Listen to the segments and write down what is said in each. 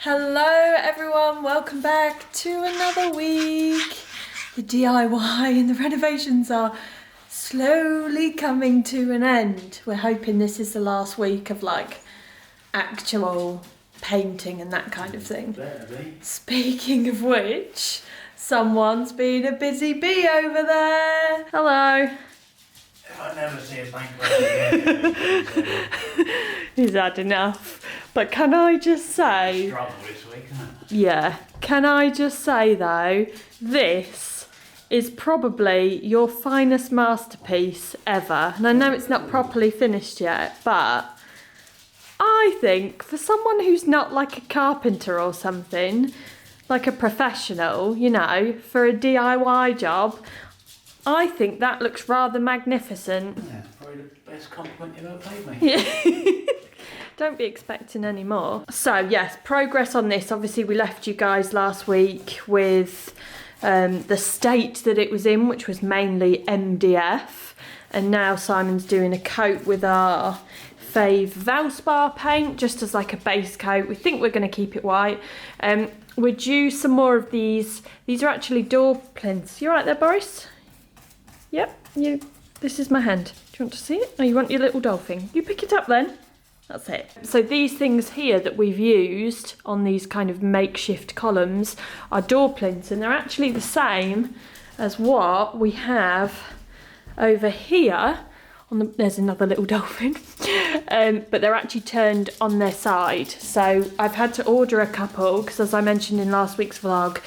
Hello everyone, welcome back to another week. The DIY and the renovations are slowly coming to an end. We're hoping this is the last week of like actual painting and that kind of thing. Speaking of which, someone's been a busy bee over there. Hello. If I never see a bank again. He's had enough. But can I just say... Struggle this week, isn't it? Yeah. Can I just say though, this is probably your finest masterpiece ever. And I know it's not properly finished yet, but I think for someone who's not like a carpenter or something, like a professional, you know, for a DIY job, I think that looks rather magnificent. Yeah, probably the best compliment you've ever paid me. Yeah. Don't be expecting any more. So yes, progress on this. Obviously we left you guys last week with the state that it was in, which was mainly MDF. And now Simon's doing a coat with our fave Valspar paint, just as like a base coat. We think we're going to keep it white. We're due some more of these. These are actually door plinths. You all right there, Boris? Yep, this is my hand. Do you want to see it? Oh, you want your little dolphin? You pick it up then. That's it. So these things here that we've used on these kind of makeshift columns are door plinths, and they're actually the same as what we have over here. There's another little dolphin. But they're actually turned on their side. So I've had to order a couple because, as I mentioned in last week's vlog,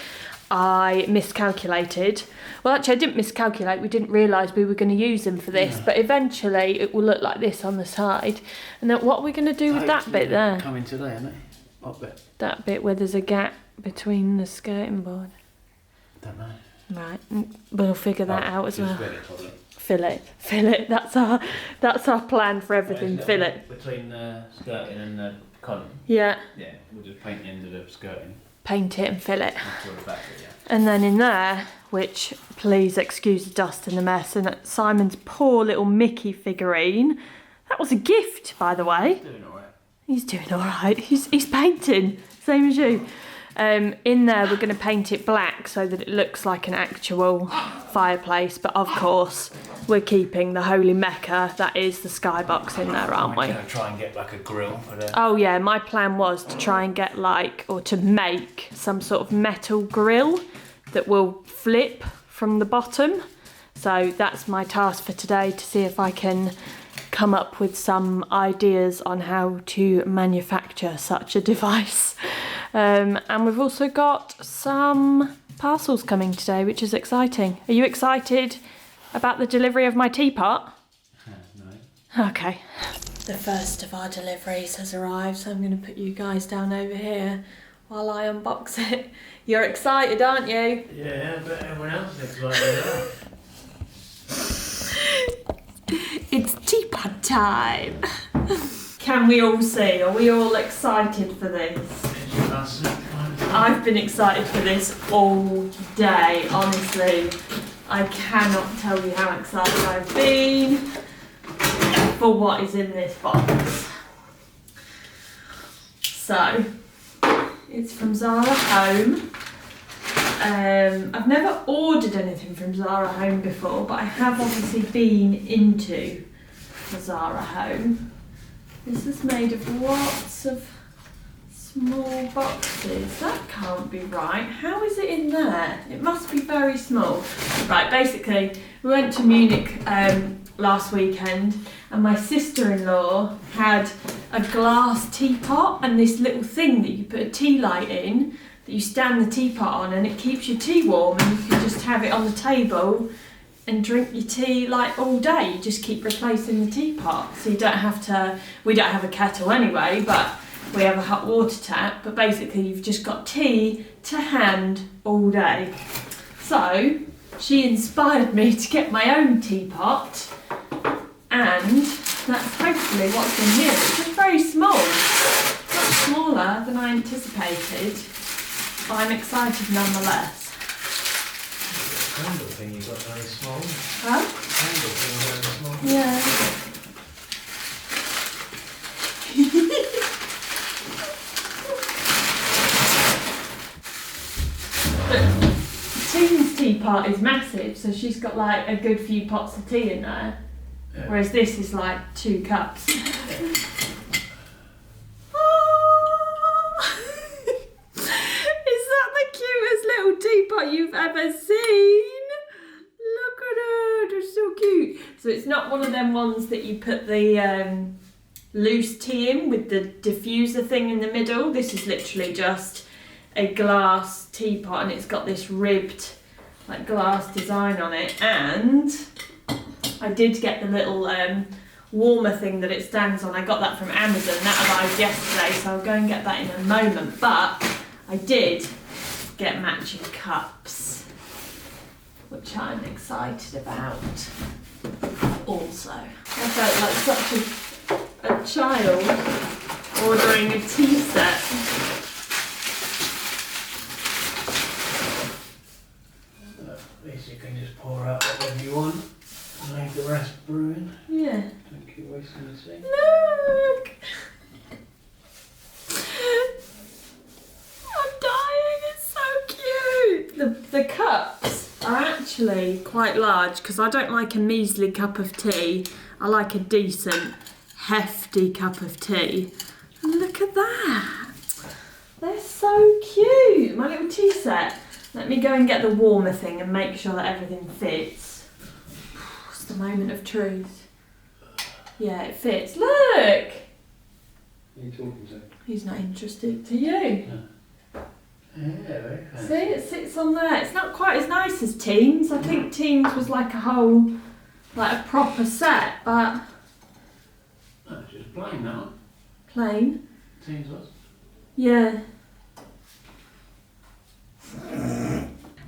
I miscalculated. Well, actually I didn't miscalculate, we didn't realise we were going to use them for this, but eventually it will look like this on the side. And then what are we going to do with that bit there? Coming today, isn't it? What bit? That bit where there's a gap between the skirting board. Don't know. Right, we'll figure that out as well. Fill it. Fill it. That's our plan for everything, fill it. Between the skirting and the column? Yeah. Yeah, we'll just paint the end of the skirting. Paint it and fill it. Yeah. And then in there, which please excuse the dust and the mess, and Simon's poor little Mickey figurine. That was a gift, by the way. He's doing alright. He's doing alright. He's painting, same as you. In there we're going to paint it black so that it looks like an actual fireplace, but of course we're keeping the holy mecca that is the skybox in there, aren't we? We're going to try and get like a grill for the... Oh yeah, my plan was to try and get like, or to make some sort of metal grill that will flip from the bottom. So that's my task for today, to see if I can come up with some ideas on how to manufacture such a device. And we've also got some parcels coming today, which is exciting. Are you excited about the delivery of my teapot? No. Okay. The first of our deliveries has arrived, so I'm going to put you guys down over here while I unbox it. You're excited, aren't you? Yeah, but everyone else is excited. It's teapot time. Can we all see? Are we all excited for this? I've been excited for this all day, honestly. I cannot tell you how excited I've been for what is in this box. So, it's from Zara Home. I've never ordered anything from Zara Home before, but I have obviously been into the Zara Home. This is made of lots of small boxes. That can't be right. How is it in there? It must be very small. Right, basically, we went to Munich last weekend, and my sister-in-law had a glass teapot and this little thing that you put a tea light in, that you stand the teapot on, and it keeps your tea warm, and you can just have it on the table and drink your tea like all day. You just keep replacing the teapot, so you don't have to. We don't have a kettle anyway, but we have a hot water tap. But basically you've just got tea to hand all day. So she inspired me to get my own teapot, and that's hopefully what's in here. It's just very small, much smaller than I anticipated, but I'm excited nonetheless. Handle thing you got very small. Huh? Handle thing very small. Yeah. Tina's teapot is massive, so she's got like a good few pots of tea in there. Yeah. Whereas this is like 2 cups. Is that the cutest little teapot you've ever seen? Look at her, they're so cute. So it's not one of them ones that you put the loose tea in with the diffuser thing in the middle. This is literally just a glass teapot, and it's got this ribbed like glass design on it. And I did get the little warmer thing that it stands on. I got that from Amazon. That arrived yesterday, so I'll go and get that in a moment. But I did get matching cups, which I'm excited about also. I felt like such a child ordering a tea set. At least you can just pour out whatever you want and leave the rest brewing. Yeah. Don't keep wasting the tea. Look! I'm dying, it's so cute! The cups are actually quite large because I don't like a measly cup of tea. I like a decent, hefty cup of tea. And look at that! They're so cute! My little tea set. Let me go and get the warmer thing and make sure that everything fits. It's the moment of truth. Yeah, it fits. Look! What are you talking to? He's not interested. To you? Yeah, very fancy. See, it sits on there. It's not quite as nice as Teens. I think Teens was like a whole, like a proper set, but No, it's just plain that one. plain. Teens was. Yeah.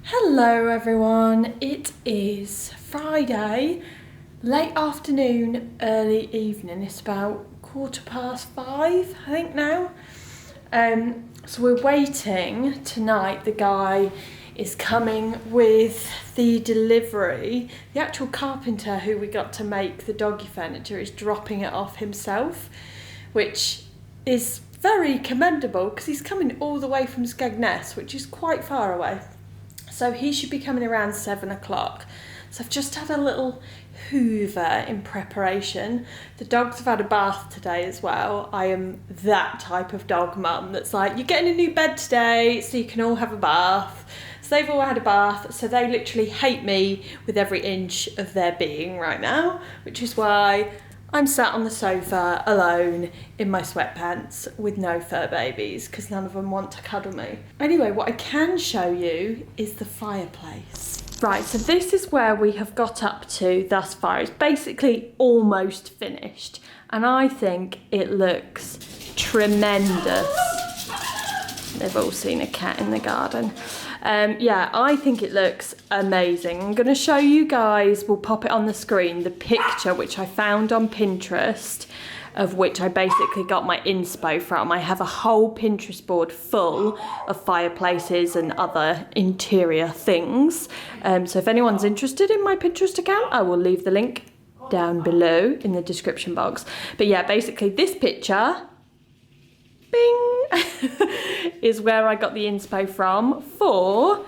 Hello everyone. It is Friday, late afternoon, early evening. It's about 5:15, I think now. So we're waiting tonight. The guy is coming with the delivery. The actual carpenter who we got to make the doggy furniture is dropping it off himself, which is very commendable because he's coming all the way from Skegness, which is quite far away. So he should be coming around 7 o'clock. So I've just had a little hoover in preparation. The dogs have had a bath today as well. I am that type of dog mum that's like, you're getting a new bed today so you can all have a bath. So they've all had a bath, so they literally hate me with every inch of their being right now, which is why I'm sat on the sofa alone in my sweatpants with no fur babies because none of them want to cuddle me. Anyway, what I can show you is the fireplace. Right, so this is where we have got up to thus far. It's basically almost finished and I think it looks tremendous. They've all seen a cat in the garden. Yeah, I think it looks amazing. I'm going to show you guys, we'll pop it on the screen, the picture which I found on Pinterest, of which I basically got my inspo from. I have a whole Pinterest board full of fireplaces and other interior things. So if anyone's interested in my Pinterest account, I will leave the link down below in the description box. But yeah, basically this picture, bing, is where I got the inspo from for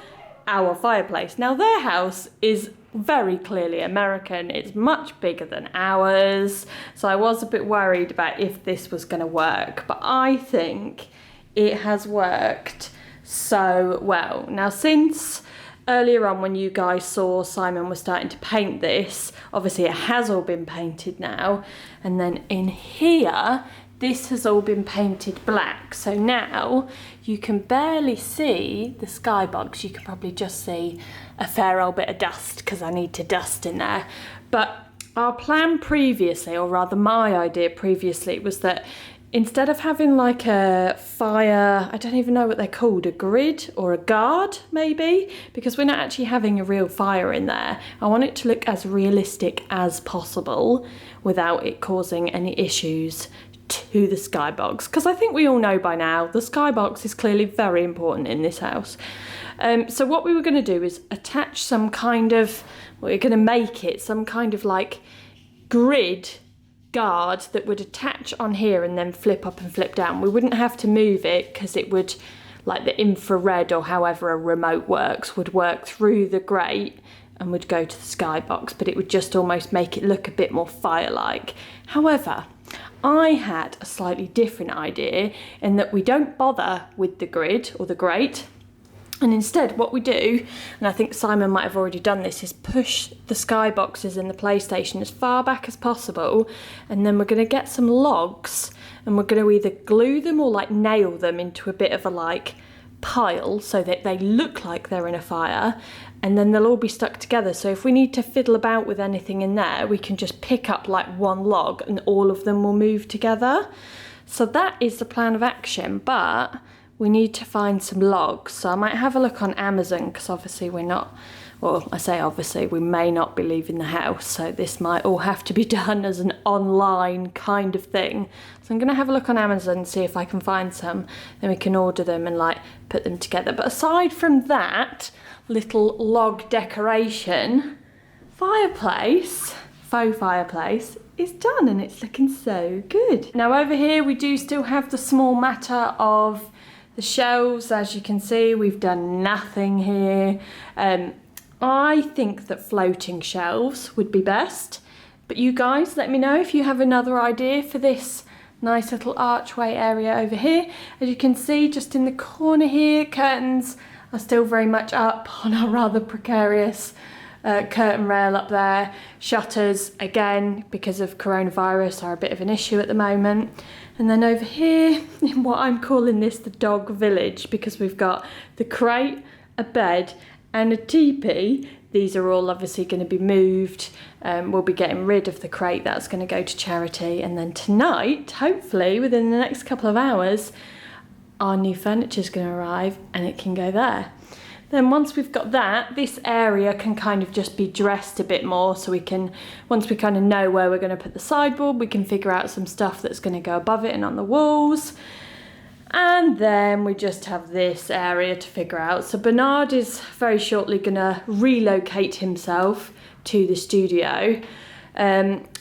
our fireplace. Now their house is very clearly American. It's much bigger than ours. So I was a bit worried about if this was going to work, but I think it has worked so well. Now since earlier on when you guys saw Simon was starting to paint this, obviously it has all been painted now. And then in here, this has all been painted black. So now you can barely see the skybox. You can probably just see a fair old bit of dust because I need to dust in there. But our plan previously, or rather my idea previously, was that instead of having like a fire, I don't even know what they're called, a grid or a guard maybe, because we're not actually having a real fire in there. I want it to look as realistic as possible without it causing any issues to the skybox, because I think we all know by now the skybox is clearly very important in this house. So what we were going to do is attach some kind of, we're going to make it some kind of like grid guard that would attach on here and then flip up and flip down. We wouldn't have to move it because it would like the infrared or however a remote works would work through the grate and would go to the skybox, but it would just almost make it look a bit more fire-like. However, I had a slightly different idea in that we don't bother with the grid or the grate, and instead what we do, and I think Simon might have already done this, is push the skyboxes in the PlayStation as far back as possible, and then we're going to get some logs and we're going to either glue them or like nail them into a bit of a like pile so that they look like they're in a fire, and then they'll all be stuck together. So if we need to fiddle about with anything in there, we can just pick up like one log and all of them will move together. So that is the plan of action, but we need to find some logs. So I might have a look on Amazon, because obviously we're not, well, I say obviously, we may not be leaving the house, so this might all have to be done as an online kind of thing. So I'm gonna have a look on Amazon and see if I can find some, then we can order them and like put them together. But aside from that little log decoration, fireplace, faux fireplace, is done and it's looking so good. Now over here we do still have the small matter of the shelves. As you can see, we've done nothing here. I think that floating shelves would be best, but you guys let me know if you have another idea for this nice little archway area over here. As you can see, just in the corner here, curtains are still very much up on our rather precarious curtain rail up there. Shutters, again, because of coronavirus, are a bit of an issue at the moment. And then over here, in what I'm calling this the dog village, because we've got the crate, a bed, and a teepee. These are all obviously going to be moved. We'll be getting rid of the crate, that's going to go to charity. And then tonight, hopefully within the next couple of hours, our new furniture is going to arrive and it can go there. Then once we've got that, this area can kind of just be dressed a bit more, so we can, once we kind of know where we're going to put the sideboard, we can figure out some stuff that's going to go above it and on the walls. And then we just have this area to figure out. So Bernard is very shortly going to relocate himself to the studio.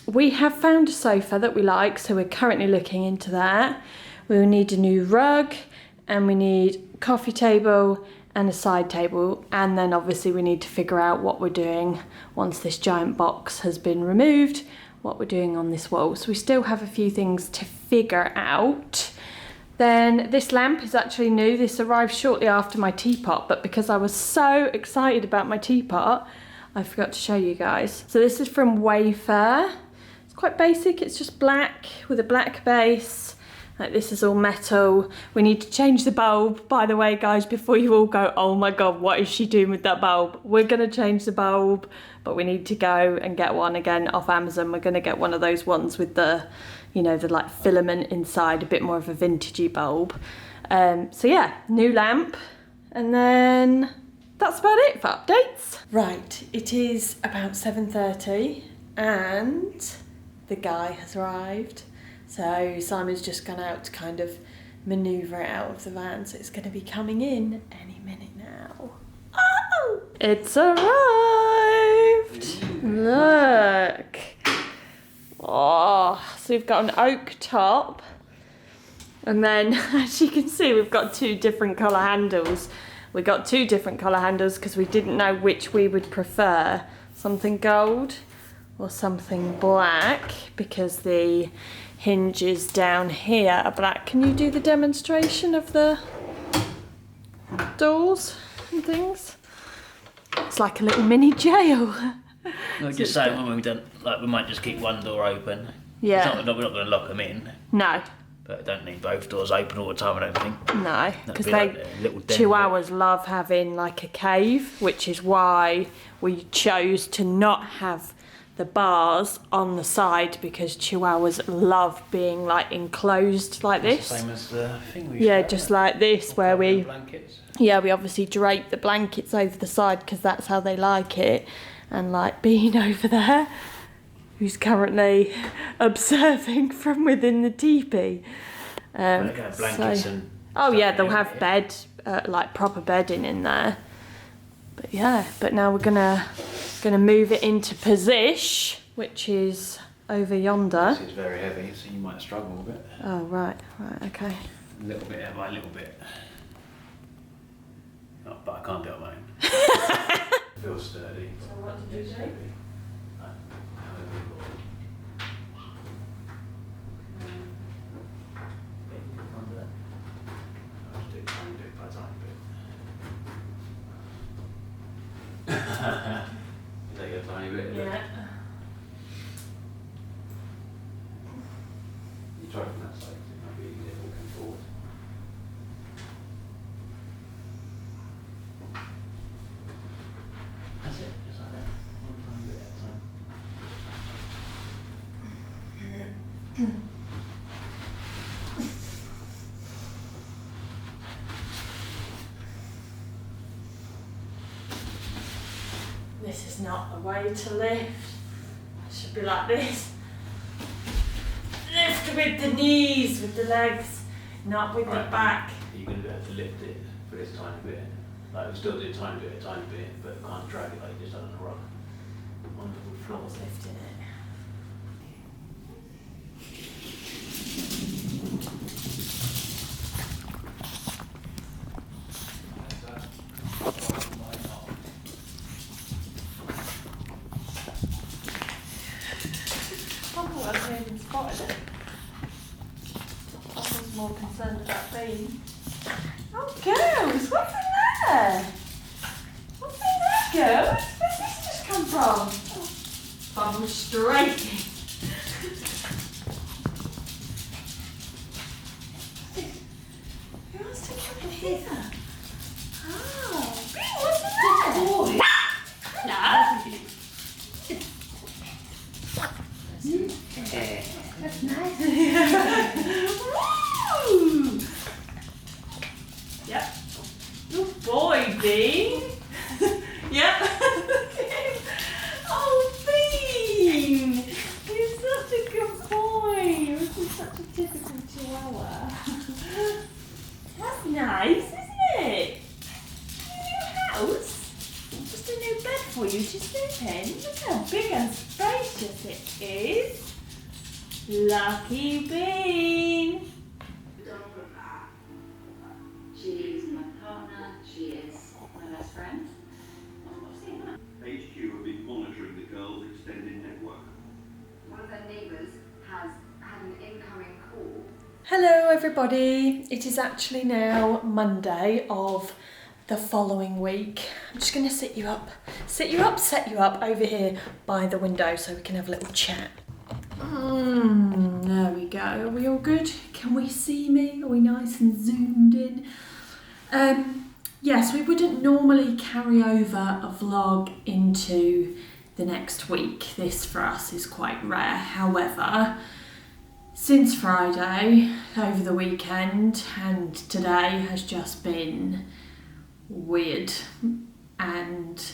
We have found a sofa that we like, so we're currently looking into that. We will need a new rug, and we need a coffee table and a side table, and then obviously we need to figure out what we're doing once this giant box has been removed, what we're doing on this wall. So we still have a few things to figure out. Then this lamp is actually new. This arrived shortly after my teapot, but because I was so excited about my teapot, I forgot to show you guys. So this is from Wayfair. It's quite basic, it's just black with a black base. Like, this is all metal. We need to change the bulb, by the way, guys, before you all go, oh my God, what is she doing with that bulb? We're gonna change the bulb, but we need to go and get one again off Amazon. We're gonna get one of those ones with the, you know, the like filament inside, a bit more of a vintagey bulb. So yeah, new lamp. And then that's about it for updates. Right, it is about 7:30 and the guy has arrived. So Simon's just gone out to kind of manoeuvre it out of the van, so it's going to be coming in any minute now. Oh! It's arrived! Look! Oh, so we've got an oak top, and then as you can see we've got two different colour handles. We got two different colour handles because we didn't know which we would prefer. Something gold or something black, because the hinges down here are black. Can you do the demonstration of the doors and things? It's like a little mini jail. We're just saying when we've done, like, we might just keep one door open. Yeah. We're not going to lock them in. No. But I don't need both doors open all the time, I don't think. No, because like Chihuahuas love having like a cave, which is why we chose to not have the bars on the side, because Chihuahuas love being like enclosed like this. Same as the thing we just like this, where we blankets. Yeah, we obviously drape the blankets over the side because that's how they like it. And like Bean over there, who's currently observing from within the teepee. Blankets and oh yeah, they'll have bed, like proper bedding in there. But yeah, but now we're gonna move it into position, which is over yonder. This is very heavy, so you might struggle a bit. Oh right, okay. A little bit by a little bit. can't do it on my own. It feels sturdy. So what did you do? Take a tiny bit. Yeah. You try from that side, it might be easier walking forward. That's it, just like that. One tiny bit at a time. This is not the way to lift. It should be like this. Lift with the knees, with the legs, not with the back. You're going to have to lift it for this tiny bit. Like, we still do a tiny bit, but can't drag it like you just done on a rock. Wonderful I floor. was lifting it. I hadn't even spotted it. I was more concerned about being. Oh, girls, what's in there? What's in there, girls? Where's this just come from? Oh, bubble straight in. Who wants to come in here? Oh, Greene, what's in there? Boy. No. That's nice. Woo! Yep. Good boy, Bean. Yep. Oh, Bean. You're such a good boy. This is such a typical chihuahua. That's nice, isn't it? New house. Just a new bed for you to sleep in. Look how big and spacious it is. Lucky Bean. She is my partner, she is my best friend. HQ have been monitoring the girls' extended network. One of their neighbours has had an incoming call. Hello everybody. It is actually now Monday of the following week. I'm just going to set you up over here by the window so we can have a little chat. There we go. Are we all good? Can we see me? Are we nice and zoomed in? Yes, we wouldn't normally carry over a vlog into the next week. This for us is quite rare. However, since Friday, over the weekend, and today has just been weird and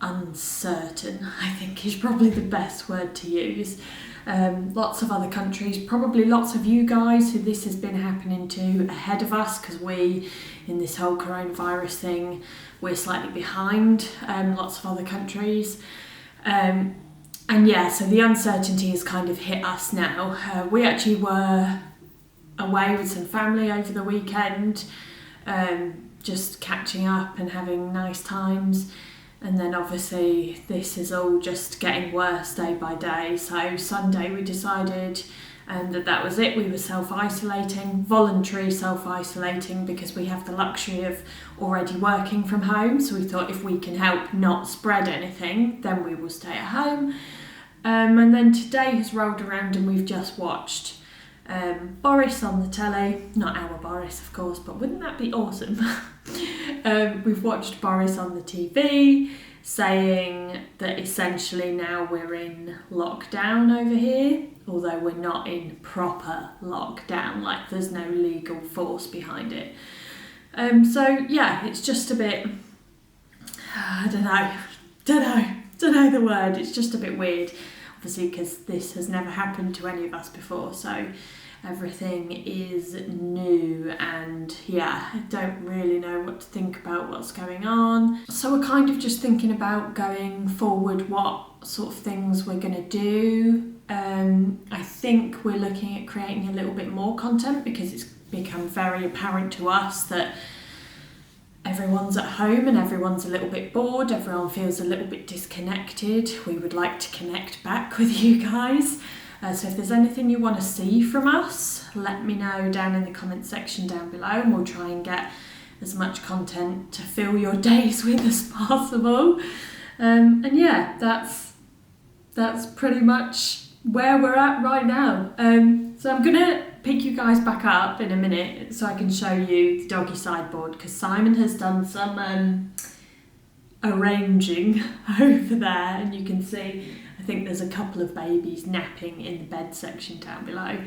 uncertain, I think is probably the best word to use. Lots of other countries, probably lots of you guys who this has been happening to ahead of us, because we, in this whole coronavirus thing, we're slightly behind lots of other countries. And yeah, so the uncertainty has kind of hit us now. We actually were away with some family over the weekend, just catching up and having nice times. And then obviously this is all just getting worse day by day. So Sunday we decided that was it. We were self-isolating, voluntary self-isolating, because we have the luxury of already working from home. So we thought if we can help not spread anything, then we will stay at home. And then today has rolled around and we've just watched Boris on the telly. Not our Boris, of course, but wouldn't that be awesome? We've watched Boris on the TV saying that essentially now we're in lockdown over here, although we're not in proper lockdown, like there's no legal force behind it. So yeah, it's just a bit, I don't know the word, it's just a bit weird, obviously, because this has never happened to any of us before, so everything is new, and yeah, I don't really know what to think about what's going on. So we're kind of just thinking about going forward what sort of things we're going to do. I think we're looking at creating a little bit more content, because it's become very apparent to us that everyone's at home and everyone's a little bit bored, everyone feels a little bit disconnected. We would like to connect back with you guys. So if there's anything you want to see from us, let me know down in the comment section down below, and we'll try and get as much content to fill your days with as possible. And yeah, that's pretty much where we're at right now. So I'm gonna pick you guys back up in a minute so I can show you the doggy sideboard, because Simon has done some arranging over there, and you can see I think there's a couple of babies napping in the bed section down below.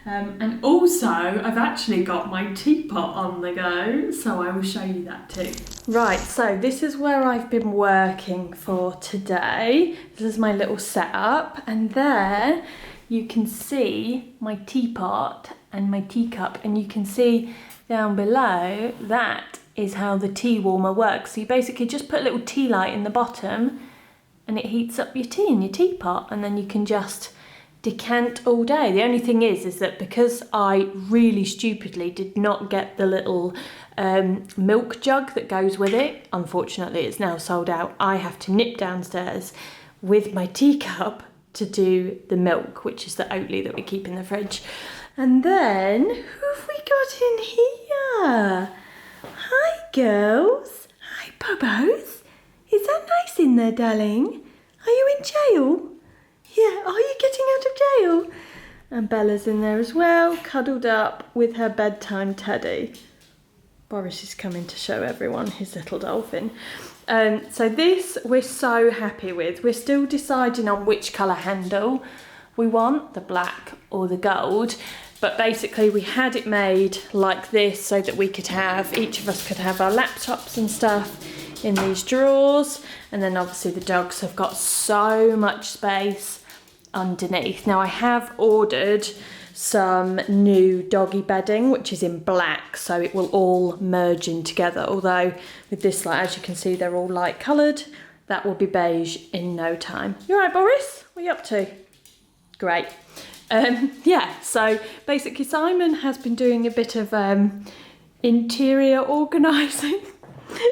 And also I've actually got my teapot on the go, so I will show you that too. Right, so this is where I've been working for today. This is my little setup, and there you can see my teapot and my teacup, and you can see down below that is how the tea warmer works. So you basically just put a little tea light in the bottom and it heats up your tea in your teapot, and then you can just decant all day. The only thing is that because I really stupidly did not get the little milk jug that goes with it, unfortunately it's now sold out, I have to nip downstairs with my teacup to do the milk, which is the Oatly that we keep in the fridge. And then, who have we got in here? Hi girls. Hi Bobos. Is that nice in there, darling? Are you in jail? Yeah, are you getting out of jail? And Bella's in there as well, cuddled up with her bedtime teddy. Boris is coming to show everyone his little dolphin. So this we're so happy with. We're still deciding on which colour handle we want, the black or the gold. But basically we had it made like this so that we could have, each of us could have our laptops and stuff in these drawers. And then obviously the dogs have got so much space underneath. Now I have ordered some new doggy bedding, which is in black, so it will all merge in together. Although with this light, as you can see, they're all light coloured. That will be beige in no time. You all right, Boris? What are you up to? Great. Yeah, so basically Simon has been doing a bit of interior organising,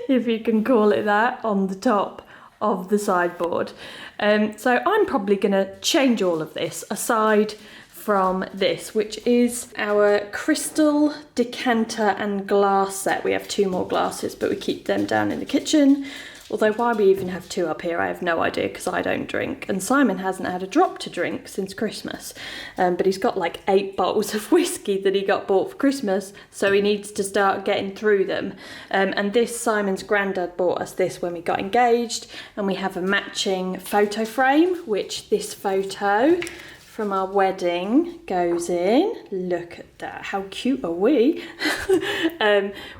if you can call it that, on the top of the sideboard. So I'm probably going to change all of this aside from this, which is our crystal decanter and glass set. We have 2 more glasses, but we keep them down in the kitchen. Although why we even have 2 up here, I have no idea, because I don't drink. And Simon hasn't had a drop to drink since Christmas. But he's got like 8 bottles of whiskey that he got bought for Christmas, so he needs to start getting through them. And this, Simon's granddad bought us this when we got engaged, and we have a matching photo frame, which this photo from our wedding goes in. Look at that, how cute are we?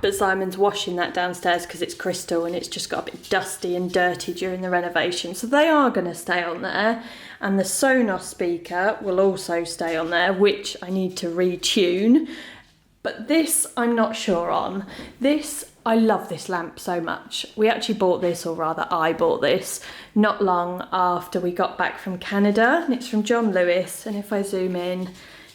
But Simon's washing that downstairs because it's crystal and it's just got a bit dusty and dirty during the renovation, so they are going to stay on there. And the Sonos speaker will also stay on there, which I need to retune. But this I'm not sure on. This, I love this lamp so much. We actually bought this, or rather I bought this, not long after we got back from Canada, and it's from John Lewis. And if I zoom in,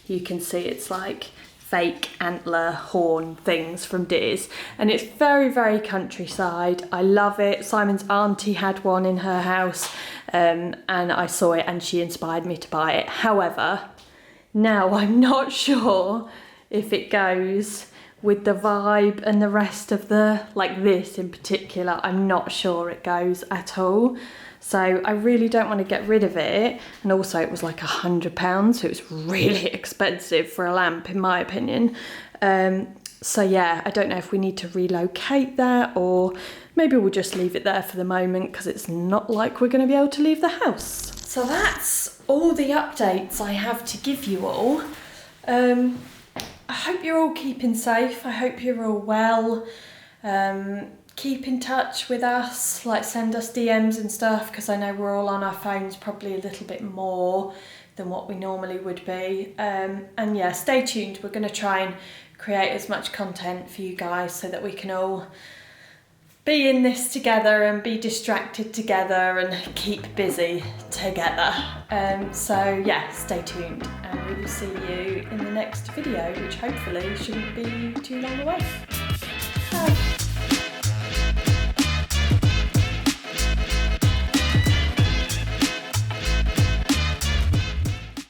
you can see it's like fake antler horn things from deers, and it's very, very countryside. I love it. Simon's auntie had one in her house, and I saw it and she inspired me to buy it. However, now I'm not sure if it goes with the vibe and the rest of the, like this in particular, I'm not sure it goes at all. So I really don't want to get rid of it. And also it was like £100, so it was really expensive for a lamp in my opinion. So yeah, I don't know if we need to relocate that, or maybe we'll just leave it there for the moment because it's not like we're going to be able to leave the house. So that's all the updates I have to give you all. I hope you're all keeping safe. I hope you're all well. Keep in touch with us, like send us DMs and stuff, because I know we're all on our phones probably a little bit more than what we normally would be. And yeah, stay tuned. We're going to try and create as much content for you guys so that we can all be in this together and be distracted together and keep busy together. So yeah, stay tuned and we will see you in the next video, which hopefully shouldn't be too long away.